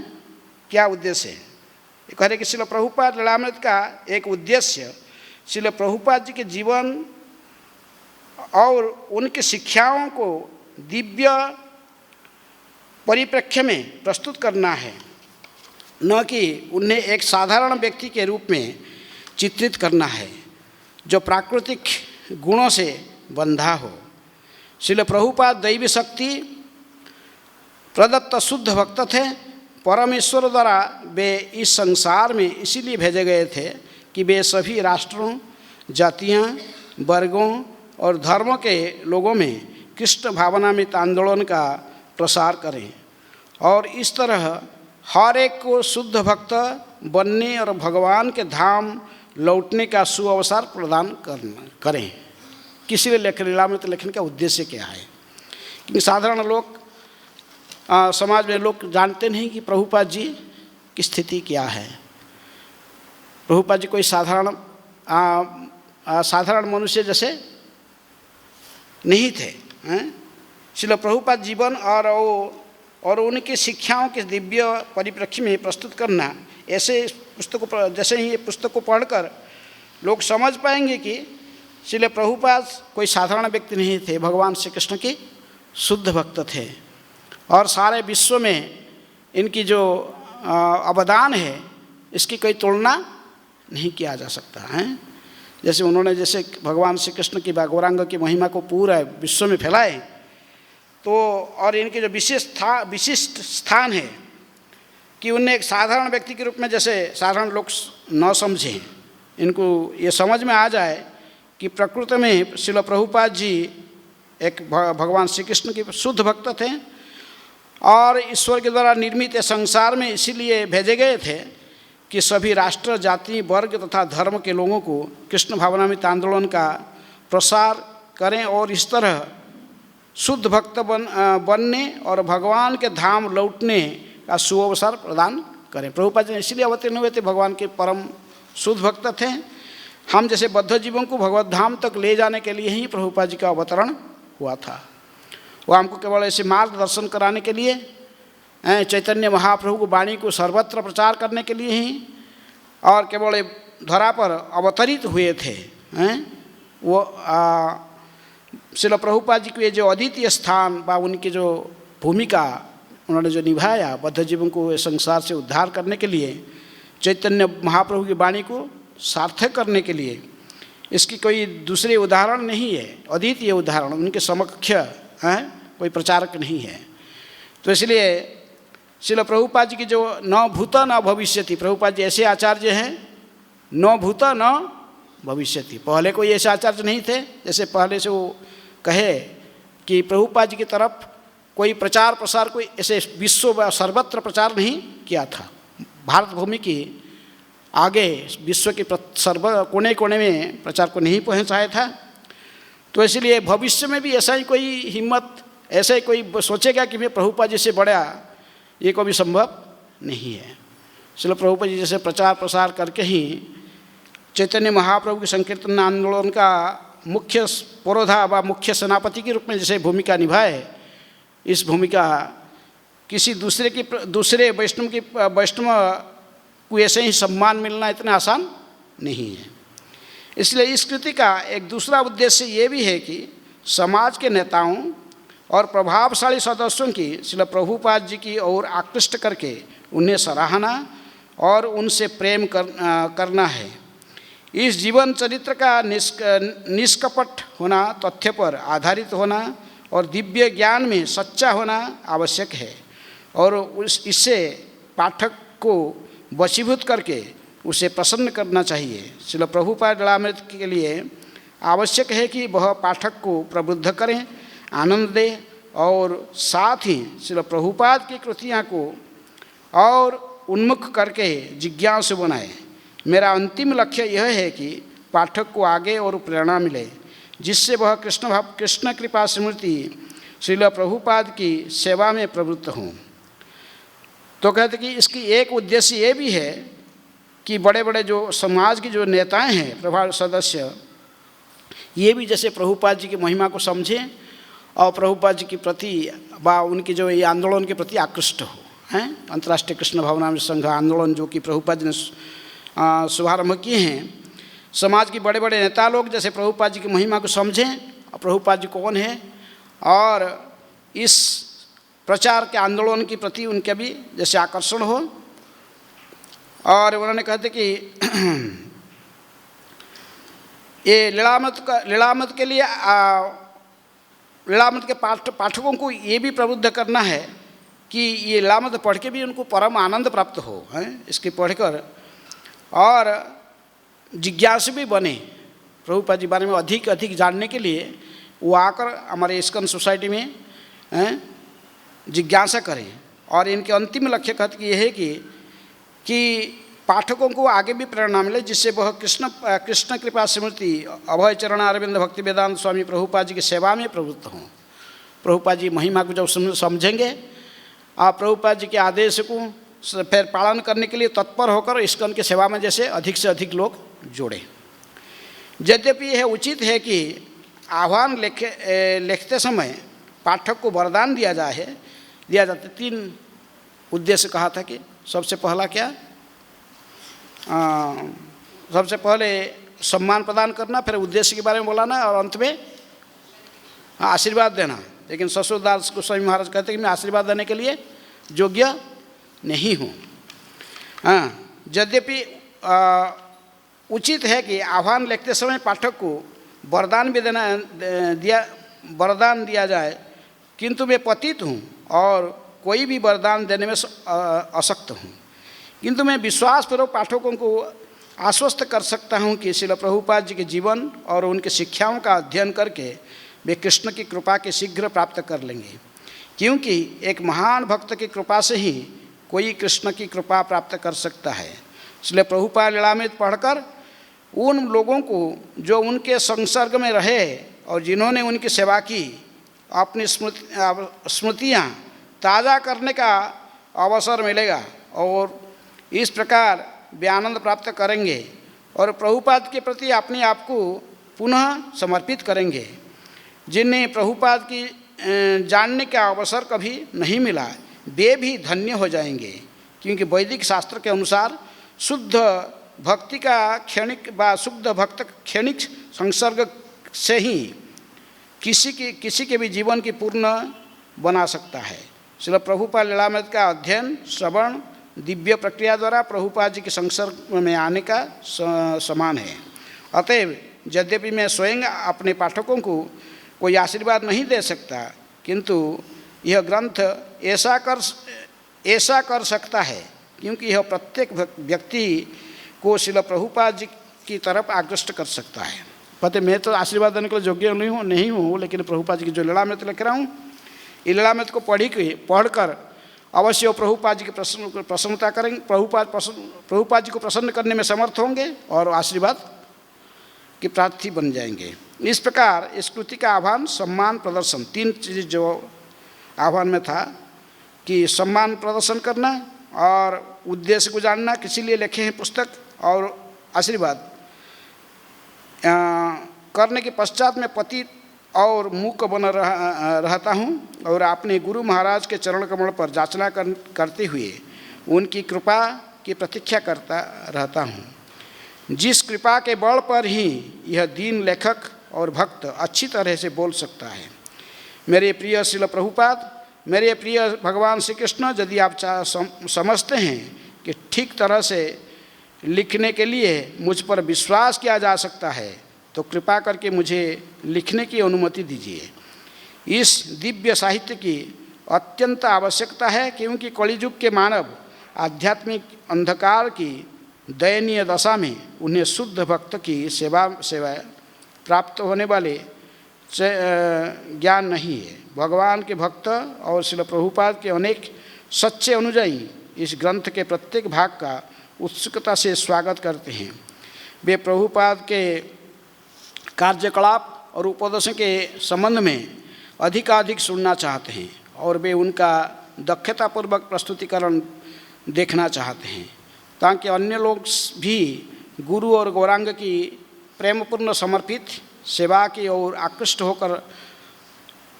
क्या उद्देश्य है? कह रहे कि श्रील प्रभुपाद लीलामृत का एक उद्देश्य श्रील प्रभुपाद जी के जीवन और उनकी शिक्षाओं को दिव्य परिप्रेक्ष्य में प्रस्तुत करना है, न कि उन्हें एक साधारण व्यक्ति के रूप में चित्रित करना है जो प्राकृतिक गुणों से बंधा हो। श्रील प्रभुपाद दैवी शक्ति प्रदत्त शुद्ध भक्त थे। परमेश्वर द्वारा वे इस संसार में इसीलिए भेजे गए थे कि वे सभी राष्ट्रों, जातियां, वर्गों और धर्मों के लोगों में कृष्ण भावनामृत आंदोलन का प्रसार करें और इस तरह हर एक को शुद्ध भक्त बनने और भगवान के धाम लौटने का सुअवसर प्रदान करें। किसी ने लीलामृत लेखन का उद्देश्य क्या है? क्योंकि साधारण लोग समाज में लोग जानते नहीं कि प्रभुपाद जी की स्थिति क्या है। प्रभुपाद जी कोई साधारण मनुष्य जैसे नहीं थे। श्रील प्रभुपाद जीवन और उनकी शिक्षाओं के दिव्य परिप्रेक्ष्य में प्रस्तुत करना, ऐसे पुस्तकों जैसे ही पुस्तक को पढ़कर लोग समझ पाएंगे कि श्रील प्रभुपाद कोई साधारण व्यक्ति नहीं थे, भगवान श्री कृष्ण के शुद्ध भक्त थे और सारे विश्व में इनकी जो अवदान है इसकी कोई तुलना नहीं किया जा सकता है। जैसे उन्होंने जैसे भगवान श्री कृष्ण की गौरांग की महिमा को पूरा विश्व में फैलाए, तो और इनके जो विशिष्ट स्थान है कि उन्हें एक साधारण व्यक्ति के रूप में जैसे साधारण लोग न समझें, इनको ये समझ में आ जाए कि प्रकृति में श्रील प्रभुपाद जी एक भगवान श्री कृष्ण के शुद्ध भक्त थे और ईश्वर के द्वारा निर्मित संसार में इसीलिए भेजे गए थे कि सभी राष्ट्र, जाति, वर्ग तथा धर्म के लोगों को कृष्ण भावनामृत आंदोलन का प्रसार करें और इस तरह शुद्ध भक्त बनने और भगवान के धाम लौटने का सुअवसर प्रदान करें। प्रभुपाद जी इसलिए अवतीर्ण हुए थे, भगवान के परम शुद्ध भक्त थे। हम जैसे बद्ध जीवों को भगवत धाम तक ले जाने के लिए ही प्रभुपाद जी का अवतरण हुआ था। वो हमको केवल ऐसे मार्गदर्शन कराने के लिए, चैतन्य महाप्रभु को वाणी को सर्वत्र प्रचार करने के लिए ही और केवल धरा पर अवतरित हुए थे। वो श्रील प्रभुपाद जी के जो अद्वितीय स्थान व उनकी जो भूमिका उन्होंने जो निभाया बद्ध जीवों को संसार से उद्धार करने के लिए, चैतन्य महाप्रभु की वाणी को सार्थक करने के लिए, इसकी कोई दूसरे उदाहरण नहीं है, अद्वितीय उदाहरण उनके समक्ष कोई प्रचारक नहीं है। तो इसलिए श्रील प्रभुपाद जी की जो न भूत न भविष्यति, प्रभुपाद जी ऐसे आचार्य हैं न भूत न भविष्यति। पहले कोई ऐसे आचार्य नहीं थे जैसे पहले से वो कहे कि प्रभुपाद जी की तरफ कोई प्रचार प्रसार कोई ऐसे विश्व व सर्वत्र प्रचार नहीं किया था। भारत भूमि की आगे विश्व के सर्व कोने कोने में प्रचार को नहीं पहुँचाया था। तो इसलिए भविष्य में भी ऐसा ही कोई हिम्मत, ऐसा ही कोई सोचेगा कि मैं प्रभुपाद जी से बड़ा, ये कभी संभव नहीं है। इसलिए प्रभुपाद जी जैसे प्रचार प्रसार करके ही चैतन्य महाप्रभु के संकीर्तन आंदोलन का मुख्य पुरोधा व मुख्य सेनापति के रूप में जैसे भूमिका निभाए, इस भूमिका किसी दूसरे वैष्णव को ऐसे ही सम्मान मिलना इतना आसान नहीं है। इसलिए इस कृति का एक दूसरा उद्देश्य ये भी है कि समाज के नेताओं और प्रभावशाली सदस्यों की श्रील प्रभुपाद जी की ओर आकृष्ट करके उन्हें सराहना और उनसे प्रेम करना है। इस जीवन चरित्र का निष्कपट होना, तथ्य पर आधारित होना और दिव्य ज्ञान में सच्चा होना आवश्यक है और इससे पाठक को वशीभूत करके उसे प्रसन्न करना चाहिए। श्रील प्रभुपाद लीलामृत के लिए आवश्यक है कि वह पाठक को प्रबुद्ध करें, आनंद दे और साथ ही श्रील प्रभुपाद की कृतियाँ को और उन्मुख करके जिज्ञासु बनाए। मेरा अंतिम लक्ष्य यह है कि पाठक को आगे और प्रेरणा मिले जिससे वह कृष्ण कृपा स्मृति श्रील प्रभुपाद की सेवा में प्रवृत्त हों। तो कहते कि इसकी एक उद्देश्य ये भी है कि बड़े बड़े जो समाज के जो नेताएं हैं, प्रभाव सदस्य, ये भी जैसे प्रभुपाद जी की महिमा को समझें और प्रभुपाद जी के प्रति व उनकी जो ये आंदोलन के प्रति आकृष्ट हो। हैं अंतर्राष्ट्रीय कृष्ण भावनामृत संघ आंदोलन जो कि प्रभुपाद जी ने शुभारंभ किए हैं, समाज के बड़े बड़े नेता लोग जैसे प्रभुपाद जी की महिमा को समझें और प्रभुपाद जी कौन है और इस प्रचार के आंदोलन के प्रति उनके भी जैसे आकर्षण हो। और उन्होंने कहते कि ये लीलामृत के लिए लीलामृत के पाठकों को ये भी प्रबुद्ध करना है कि ये लीलामृत पढ़ के भी उनको परम आनंद प्राप्त हो, हैं इसके पढ़कर और जिज्ञासु भी बने। प्रभुपाद जी बारे में अधिक जानने के लिए वो आकर हमारे इस्कॉन सोसाइटी में जिज्ञासा करें। और इनके अंतिम लक्ष्य कहते यह है कि पाठकों को आगे भी प्रेरणा मिले जिससे वह कृष्ण कृपा स्मृति अभय चरण अरविंद भक्ति वेदांत स्वामी प्रभुपाद जी की सेवा में प्रवृत्त हों। प्रभुपाद जी महिमा को जब समझेंगे और प्रभुपाद जी के आदेश को फिर पालन करने के लिए तत्पर होकर इस्कॉन की सेवा में जैसे अधिक से अधिक लोग जोड़े। यद्यपि यह उचित है कि आह्वान लिखते समय पाठक को वरदान दिया जाते। 3 उद्देश्य कहा था कि सबसे पहला क्या, सबसे पहले सम्मान प्रदान करना, फिर उद्देश्य के बारे में बोलाना और अंत में आशीर्वाद देना। लेकिन ससुरदास गोस्वामी महाराज कहते हैं कि मैं आशीर्वाद देने के लिए योग्य नहीं हूँ। हाँ, यद्यपि उचित है कि आह्वान लिखते समय पाठक को वरदान भी वरदान दिया जाए, किंतु मैं पतित हूँ और कोई भी वरदान देने में अशक्त हूँ। किंतु मैं विश्वासपूर्वक पाठकों को आश्वस्त कर सकता हूँ कि श्रील प्रभुपाद जी के जीवन और उनकी शिक्षाओं का अध्ययन करके वे कृष्ण की कृपा के शीघ्र प्राप्त कर लेंगे, क्योंकि एक महान भक्त की कृपा से ही कोई कृष्ण की कृपा प्राप्त कर सकता है। इसलिए प्रभुपाद लीलामृत पढ़कर उन लोगों को जो उनके संसर्ग में रहे और जिन्होंने उनकी सेवा की, अपनी स्मृतियाँ ताज़ा करने का अवसर मिलेगा और इस प्रकार वे आनंद प्राप्त करेंगे और प्रभुपाद के प्रति अपने आप को पुनः समर्पित करेंगे। जिन्हें प्रभुपाद की जानने का अवसर कभी नहीं मिला, वे भी धन्य हो जाएंगे, क्योंकि वैदिक शास्त्र के अनुसार शुद्ध भक्ति का क्षणिक व शुद्ध भक्त क्षणिक संसर्ग से ही किसी के भी जीवन की पूर्ण बना सकता है। श्रील प्रभुपाद लीलामृत का अध्ययन, श्रवण दिव्य प्रक्रिया द्वारा प्रभुपाद जी के संसर्ग में आने का समान है। अतएव यद्यपि मैं स्वयं अपने पाठकों को कोई आशीर्वाद नहीं दे सकता, किंतु यह ग्रंथ ऐसा कर सकता है, क्योंकि यह प्रत्येक व्यक्ति को श्रील प्रभुपाद जी की तरफ आकृष्ट कर सकता है। पता मैं तो आशीर्वाद देने के लिए योग्य नहीं हूँ, लेकिन प्रभुपाद जी की जो लीलामृत लिख रहा हूँ, ये लीलामृत को पढ़कर अवश्य प्रभुपाद जी की प्रसन्नता करेंगे, प्रभुपाद जी को प्रसन्न करने में समर्थ होंगे और आशीर्वाद के प्रार्थी बन जाएंगे। इस प्रकार इस कृति का आह्वान, सम्मान, प्रदर्शन, तीन चीज़ जो आह्वान में था कि सम्मान प्रदर्शन करना और उद्देश्य को जानना, किसी लिए लिखे हैं पुस्तक, और आशीर्वाद करने के पश्चात मैं पति और मूक बना रहता हूँ और अपने गुरु महाराज के चरण कमल पर याचना करते हुए उनकी कृपा की प्रतीक्षा करता रहता हूँ, जिस कृपा के बल पर ही यह दीन लेखक और भक्त अच्छी तरह से बोल सकता है। मेरे प्रिय श्रील प्रभुपाद, मेरे प्रिय भगवान श्री कृष्ण, यदि आप समझते हैं कि ठीक तरह से लिखने के लिए मुझ पर विश्वास किया जा सकता है, तो कृपा करके मुझे लिखने की अनुमति दीजिए। इस दिव्य साहित्य की अत्यंत आवश्यकता है, क्योंकि कलियुग के मानव आध्यात्मिक अंधकार की दयनीय दशा में उन्हें शुद्ध भक्त की सेवा प्राप्त होने वाले ज्ञान नहीं है। भगवान के भक्त और श्रील प्रभुपाद के अनेक सच्चे अनुयायी इस ग्रंथ के प्रत्येक भाग का उत्सुकता से स्वागत करते हैं। वे प्रभुपाद के कार्यकलाप और उपदेशों के संबंध में अधिकाधिक सुनना चाहते हैं और वे उनका दक्षतापूर्वक प्रस्तुतिकरण देखना चाहते हैं, ताकि अन्य लोग भी गुरु और गौरांग की प्रेमपूर्ण समर्पित सेवा की ओर आकृष्ट होकर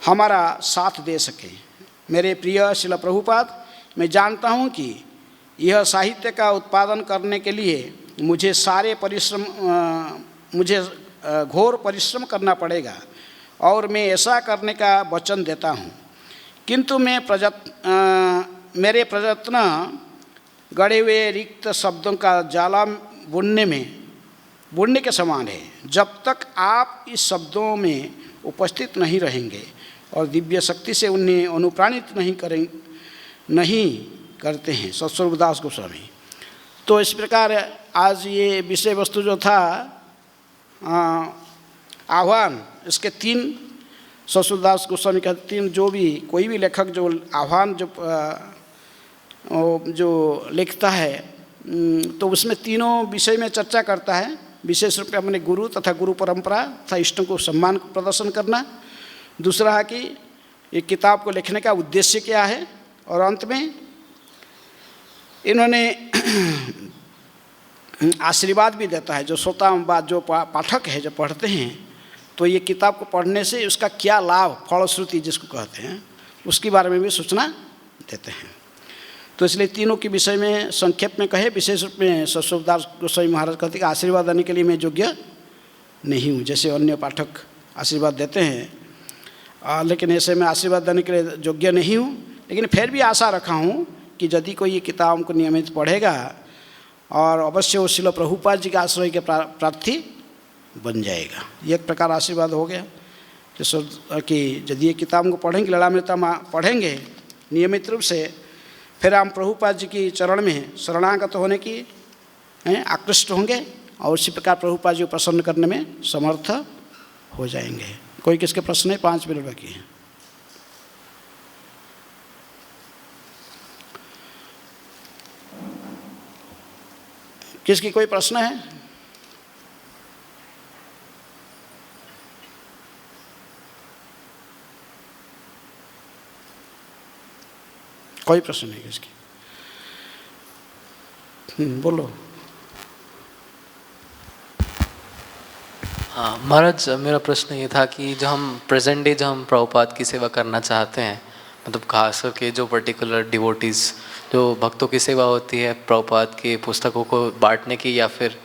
हमारा साथ दे सकें। मेरे प्रिय श्रील प्रभुपाद, मैं जानता हूँ कि यह साहित्य का उत्पादन करने के लिए मुझे घोर परिश्रम करना पड़ेगा और मैं ऐसा करने का वचन देता हूँ, किंतु मेरे प्रयत्न गढ़े हुए रिक्त शब्दों का जाला बुनने के समान है। जब तक आप इस शब्दों में उपस्थित नहीं रहेंगे और दिव्य शक्ति से उन्हें अनुप्राणित नहीं करते हैं। सत्स्वरूपदास गोस्वामी। तो इस प्रकार आज ये विषय वस्तु जो था आह्वान, इसके तीन सत्स्वरूपदास गोस्वामी का तीन, जो भी कोई भी लेखक जो आह्वान जो लिखता है तो उसमें तीनों विषय में चर्चा करता है। विशेष रूप से अपने गुरु तथा गुरु परंपरा तथा इष्टों को सम्मान प्रदर्शन करना, दूसरा है कि ये किताब को लिखने का उद्देश्य क्या है, और अंत में इन्होंने आशीर्वाद भी देता है जो श्रोता व जो पाठक है, जो पढ़ते हैं, तो ये किताब को पढ़ने से उसका क्या लाभ, फलश्रुति जिसको कहते हैं, उसके बारे में भी सूचना देते हैं। तो इसलिए तीनों के विषय में संक्षेप में कहे, विशेष रूप में सतस्वरूपदास गोस्वामी महाराज कहते कि आशीर्वाद देने के लिए मैं योग्य नहीं हूँ, जैसे अन्य पाठक आशीर्वाद देते हैं, लेकिन ऐसे मैं आशीर्वाद देने के लिए योग्य नहीं हूँ। लेकिन फिर भी आशा रखा हूँ कि यदि कोई ये किताब को नियमित पढ़ेगा और अवश्य वो श्रील प्रभुपाद जी के आश्रय के प्रार्थी बन जाएगा। ये एक प्रकार आशीर्वाद हो गया कि यदि ये किताब को पढ़ेंगे, ललितामृत पढ़ेंगे नियमित रूप से, फिर हम प्रभुपाद जी की चरण में शरणागत होने की आकृष्ट होंगे और उसी प्रकार प्रभुपाद जी को प्रसन्न करने में समर्थ हो जाएंगे। कोई किसके प्रश्न है? 5 मिनट बाकी है। किसकी कोई प्रश्न है? कोई प्रश्न नहीं किसकी? बोलो। हाँ महाराज, मेरा प्रश्न ये था कि जो हम प्रेजेंट डे जो हम प्रभुपाद की सेवा करना चाहते हैं, मतलब खास करके जो पर्टिकुलर डिवोटीज़ जो भक्तों की सेवा होती है प्रभुपाद की पुस्तकों को बांटने की, या फिर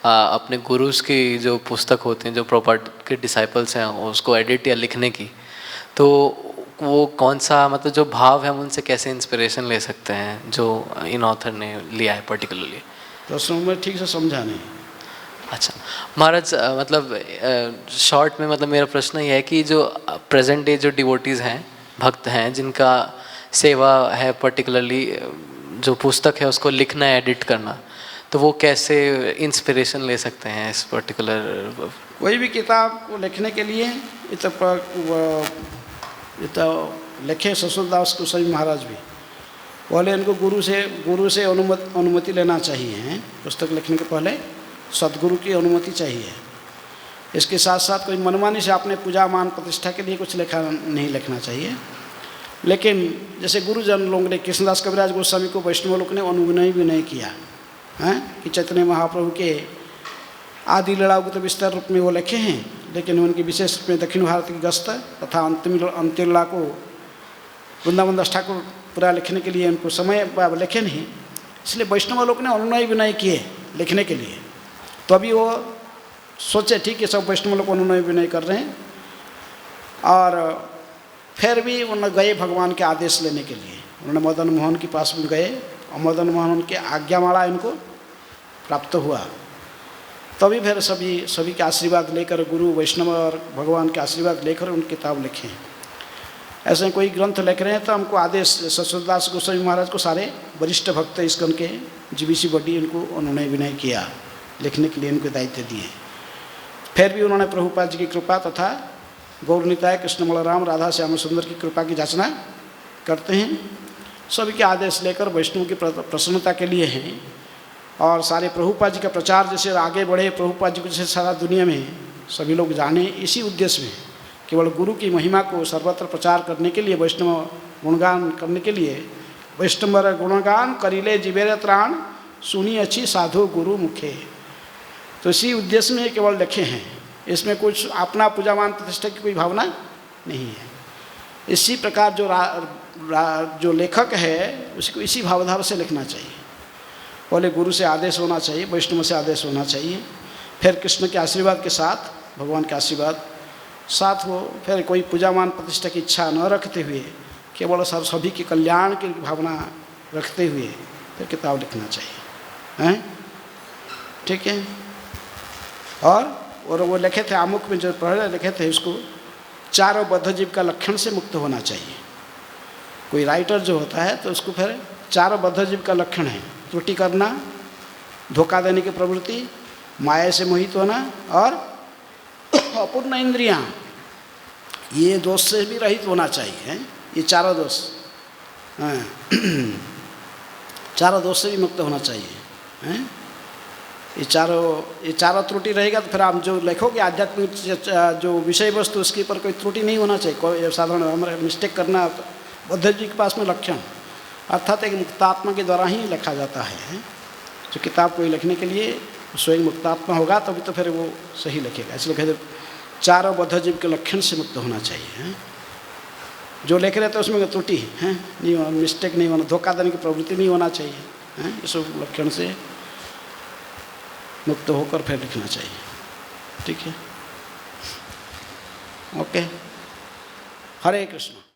अपने गुरुज की जो पुस्तक होते हैं जो प्रभुपाद के डिसाइपल्स हैं उसको एडिट या लिखने की, तो वो कौन सा, मतलब जो भाव है हम उनसे कैसे इंस्पिरेशन ले सकते हैं जो इन ऑथर ने लिया है पर्टिकुलरली? प्रश्न मैं ठीक से समझा नहीं। अच्छा महाराज, मतलब शॉर्ट में मतलब मेरा प्रश्न ये है कि जो प्रेजेंट डे जो डिवोटीज़ हैं, भक्त हैं, जिनका सेवा है पर्टिकुलरली जो पुस्तक है उसको लिखना है, एडिट करना, तो वो कैसे इंस्पिरेशन ले सकते हैं इस पर्टिकुलर? कोई भी किताब को लिखने के लिए ये तो लिखे सतस्वरूपदास गोस्वामी महाराज भी, पहले इनको गुरु से अनुमति लेना चाहिए। पुस्तक लिखने के पहले सदगुरु की अनुमति चाहिए। इसके साथ साथ कोई मनमानी से अपने पूजा मान प्रतिष्ठा के लिए कुछ नहीं लिखना चाहिए। लेकिन जैसे गुरुजन लोग ने, कृष्णदास कविराज गोस्वामी को वैष्णव लोग ने अनुनय भी नहीं किया है कि चैतन्य महाप्रभु के आदि लीलावृत विस्तार रूप में वो लिखे हैं, लेकिन उनकी विशेष रूप में दक्षिण भारत की गस्त तथा अंतिम लीला को वृंदावन दास ठाकुर पूरा लिखने के लिए उनको समय लिखे नहीं, इसलिए वैष्णव लोग ने अनुनय भी नहीं किए लिखने के लिए। तो अभी वो सोचे ठीक है, सब वैष्णव लोग अनुनय भी नहीं कर रहे हैं, और फिर भी उन्होंने गए भगवान के आदेश लेने के लिए। उन्होंने मदन मोहन के पास में गए और मदन मोहन उनके आज्ञामाला इनको प्राप्त हुआ। तभी फिर सभी के आशीर्वाद लेकर, गुरु वैष्णव और भगवान के आशीर्वाद लेकर उन किताब लिखे। ऐसे कोई ग्रंथ लिख रहे हैं तो हमको आदेश सतस्वरूपदास गोस्वामी महाराज को सारे वरिष्ठ भक्त इसकन के जीबीसी बडी इनको उन्होंने विनय किया, लिखने के लिए इनको दायित्व दिए। फिर भी उन्होंने प्रभुपाद जी की कृपा तथा गौर निताय कृष्ण बलराम राधा श्याम सुंदर की कृपा की जांचना करते हैं। सभी के आदेश लेकर वैष्णव की प्रसन्नता के लिए हैं, और सारे प्रभुपाद जी का प्रचार जैसे आगे बढ़े, प्रभुपाद जी को जैसे सारा दुनिया में सभी लोग जाने, इसी उद्देश्य में केवल गुरु की महिमा को सर्वत्र प्रचार करने के लिए, वैष्णव गुणगान करने के लिए, वैष्णव गुणगान करिले जीवेर त्राण सुनी अच्छी साधु गुरु मुखे, तो इसी उद्देश्य में केवल लिखे हैं। इसमें कुछ अपना पूजामान प्रतिष्ठा की कोई भावना नहीं है। इसी प्रकार जो लेखक है उसको इसी भावधारा से लिखना चाहिए। पहले गुरु से आदेश होना चाहिए, वैष्णव से आदेश होना चाहिए, फिर कृष्ण के आशीर्वाद के साथ, भगवान के आशीर्वाद साथ हो, फिर कोई पूजामान प्रतिष्ठा की इच्छा न रखते हुए केवल सभी के कल्याण की भावना रखते हुए फिर किताब लिखना चाहिए, हैं? ठीक है। और वो लिखे थे आमुख में, जो पहले लिखे थे, उसको चारों बद्ध जीव का लक्षण से मुक्त होना चाहिए। कोई राइटर जो होता है तो उसको फिर चारों बद्ध जीव का लक्षण है: त्रुटि करना, धोखा देने की प्रवृत्ति, माया से मोहित होना और अपूर्ण इंद्रियां, ये दोष से भी रहित होना चाहिए। ये चारों दोष, चारों दोष से भी मुक्त होना चाहिए। ये चारों त्रुटि रहेगा तो फिर आप जो लिखोगे आध्यात्मिक जो विषय वस्तु, उसके ऊपर कोई त्रुटि नहीं होना चाहिए। कोई साधारण हमारे मिस्टेक करना बुद्ध जी के पास में लक्षण, अर्थात एक मुक्तात्मा के द्वारा ही लिखा जाता है। जो किताब कोई लिखने के लिए स्वयं मुक्तात्मा होगा तभी तो फिर वो सही लिखेगा। इसलिए कहते चारों बद्ध जीव के लक्षण से मुक्त होना चाहिए। जो लिख रहे थे उसमें त्रुटि है नहीं होना, मिस्टेक नहीं होना, धोखा देने की प्रवृत्ति नहीं होना चाहिए, हैं इस लक्षण से मुक्त होकर फिर लिखना चाहिए। ठीक है, ओके, हरे कृष्ण।